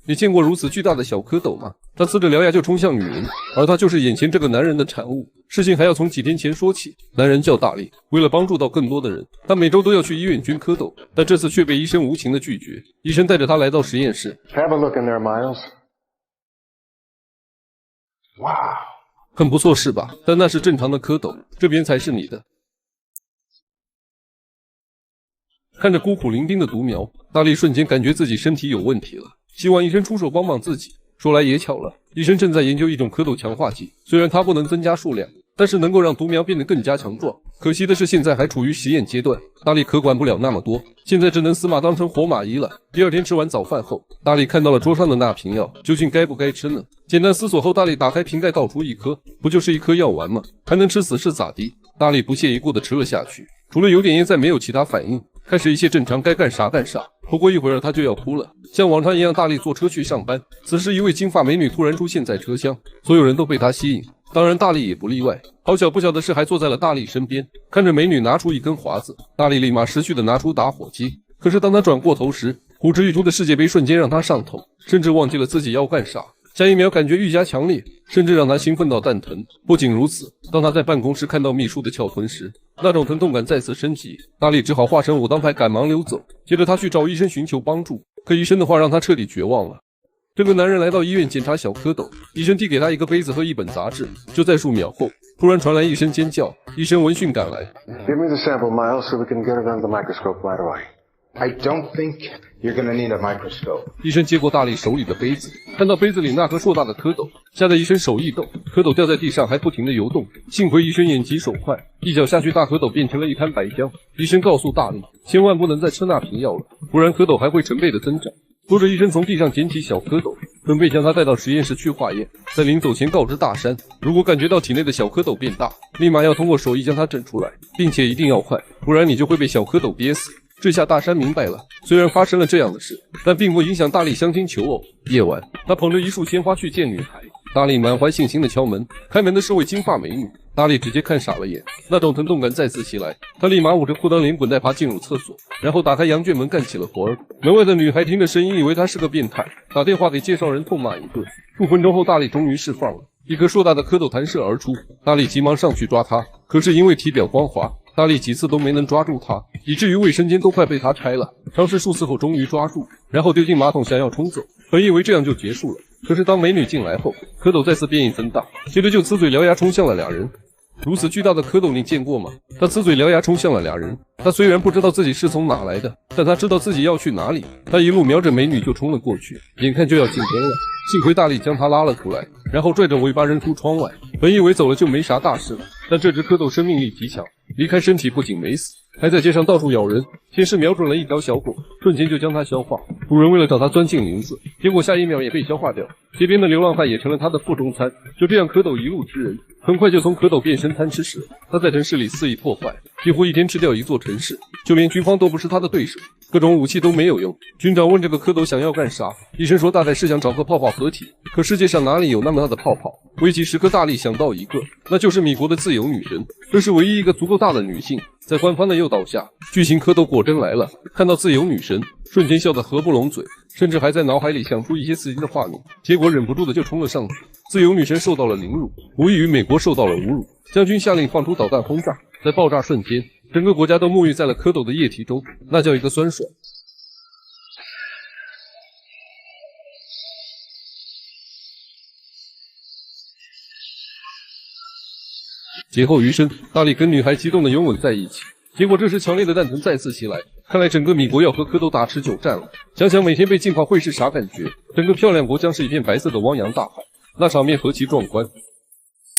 你见过如此巨大的小蝌蚪吗？他呲着獠牙就冲向女人，而他就是眼前这个男人的产物。事情还要从几天前说起。男人叫大力，为了帮助到更多的人，他每周都要去医院捐蝌蚪，但这次却被医生无情的拒绝。医生带着他来到实验室。Have a look in there, Miles. Wow. 很不错是吧？但那是正常的蝌蚪，这边才是你的。看着孤苦伶仃的独苗，大力瞬间感觉自己身体有问题了，希望医生出手帮帮自己。说来也巧了，医生正在研究一种蝌蚪强化剂，虽然它不能增加数量，但是能够让独苗变得更加强壮。可惜的是现在还处于实验阶段，大力可管不了那么多，现在只能死马当成活马医了。第二天吃完早饭后，大力看到了桌上的那瓶药，究竟该不该吃呢？简单思索后，大力打开瓶盖倒出一颗，不就是一颗药丸吗？还能吃死是咋的？大力不屑一顾地吃了下去，除了有点噎再没有其他反应。开始一切正常，该干啥干啥。不过一会儿他就要哭了。像往常一样，大力坐车去上班。此时一位金发美女突然出现在车厢，所有人都被她吸引，当然大力也不例外。好巧不巧的是，还坐在了大力身边。看着美女拿出一根华子，大力立马识趣的拿出打火机。可是当他转过头时，呼之欲出的世界杯瞬间让他上头，甚至忘记了自己要干啥。下一秒感觉愈加强烈，甚至让他兴奋到蛋疼。不仅如此，当他在办公室看到秘书的翘臀时，那种疼痛感再次升级，大力只好化身武当派赶忙溜走。接着他去找医生寻求帮助，可医生的话让他彻底绝望了。这个男人来到医院检查小蝌蚪，医生递给他一个杯子和一本杂志。就在数秒后，突然传来一声尖叫，医生闻讯赶来。Give me the sample, Miles, so we can get it under the microscope right away. I don't think you're gonna need a microscope. 医生接过大力手里的杯子，看到杯子里那颗硕大的蝌蚪，吓得医生手一抖，蝌蚪掉在地上还不停地游动。幸亏医生眼疾手快，一脚下去，大蝌蚪变成了一滩白浆。医生告诉大力，千万不能再吃那瓶药了，不然蝌蚪还会成倍的增长。说着，医生从地上捡起小蝌蚪，准备将它带到实验室去化验。在临走前告知大山，如果感觉到体内的小蝌蚪变大，立马要通过手艺将它整出来，并且一定要快，不然你就会被小蝌蚪憋死。这下大山明白了，虽然发生了这样的事，但并不影响大力相亲求偶。夜晚，他捧着一束鲜花去见女孩。大力满怀信心的敲门，开门的是位金发美女。大力直接看傻了眼，那种疼痛感再次袭来，他立马捂着裤裆连滚带爬进入厕所，然后打开羊圈门干起了活儿。门外的女孩听着声音以为他是个变态，打电话给介绍人痛骂一顿。数分钟后，大力终于释放了，一颗硕大的蝌蚪弹射而出，大力急忙上去抓它，可是因为体表光滑，大力几次都没能抓住它，以至于卫生间都快被他拆了。尝试数次后终于抓住，然后丢进马桶想要冲走，本以为这样就结束了，可是当美女进来后，蝌蚪再次变异增大，接着就呲嘴獠牙冲向了俩人。如此巨大的蝌蚪你见过吗？他呲嘴獠牙冲向了俩人。他虽然不知道自己是从哪来的，但他知道自己要去哪里。他一路瞄着美女就冲了过去，眼看就要进天了，幸亏大力将他拉了出来，然后拽着尾巴扔出窗外。本以为走了就没啥大事了，但这只蝌蚪生命力极强，离开身体不仅没死，还在街上到处咬人。先是瞄准了一条小狗，瞬间就将它消化。主人为了找它钻进林子，结果下一秒也被消化掉。街边的流浪汉也成了他的腹中餐。就这样，蝌蚪一路吃人，很快就从蝌蚪变身贪吃蛇。他在城市里肆意破坏，几乎一天吃掉一座城市，就连军方都不是他的对手，各种武器都没有用。军长问这个蝌蚪想要干啥，医生说大概是想找个泡泡合体，可世界上哪里有那么大的泡泡？危急时刻，大力想到一个，那就是米国的自由女神，这是唯一一个足够大的女性。在官方的诱导下，巨型蝌蚪果真来了。看到自由女神，瞬间笑得合不拢嘴，甚至还在脑海里想出一些刺激的画面，结果忍不住的就冲了上去。自由女神受到了凌辱，无异于美国受到了侮辱。将军下令放出导弹轰炸，在爆炸瞬间，整个国家都沐浴在了蝌蚪的液体中，那叫一个酸爽。劫后余生，大力跟女孩激动的拥吻在一起。结果这时强烈的蛋疼再次袭来，看来整个米国要和蝌蚪打持久战了。想想每天被浸泡会是啥感觉？整个漂亮国将是一片白色的汪洋大海，那场面何其壮观！